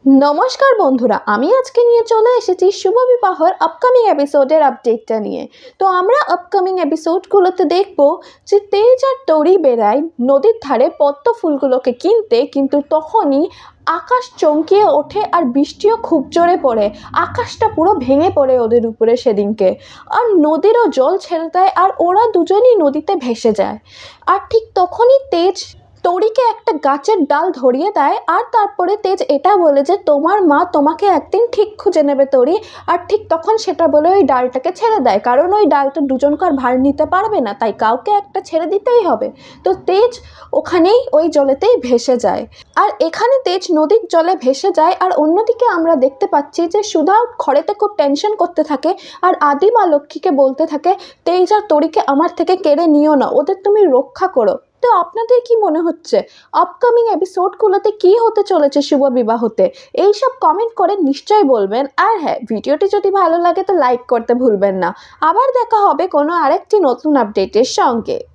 नमस्कार बंधुरा आमी आज के निये चले एसेछि शुभ विवाहर अपकामिंग एपिसोडेर आपडेटटा निये। तो आमरा अपकामिंग एपिसोडगुलोते देखबो जे तेज आर तौरी बेराय नदीर धारे पद्म फुलगुलोके किनते, किन्तु तखोनी आकाश चमकिए ओठे और बृष्टिओ खूब जोरे पड़े। आकाशटा पुरो भेंगे पड़े ओदेर उपरे सेदिनके और नदीरও जल छेड़े देय और ओरा दुजोनेই नदीते भेसे যায়। और ठीक तखोनी तेज तौरीके एक गाचेर डाल धरिए देय और तारपरे तेज एटा बोले जे तोमार मा तोमाके एकदिन ठीक खुঁজে नेबे तौरी। और ठीक तखन सेटा बोले ओई डालटाके छेड़े देय, कारण ओई डालटा दुजनके आर भार निते पारबे ना, ताई काउके एकटा छेड़े दितेई होबे। तो तेज ओखानेई ओई जलेतेई भेसे যায় और एखाने तेज नदीर जले भेसे যায়। और अन्यदिके आमरा देखते पाচ্ছি যে সুধাও ঘরেতে খুব টেনশন করতে থাকে আর আদিম আর লক্ষ্মীকে বলতে থাকে তেজ আর তরিকে আমার থেকে কেড়ে নিও না, ওদের তুমি রক্ষা করো। তো আপনাদের কি মনে হচ্ছে আপকামিং এপিসোডগুলোতে কি হতে চলেছে শুভ বিবাহতে? এই সব কমেন্ট করে নিশ্চয়ই বলবেন। আর হ্যাঁ, ভিডিওটি যদি ভালো লাগে তো লাইক করতে ভুলবেন না। আবার দেখা হবে কোনো আরেকটি নতুন আপডেটের সঙ্গে।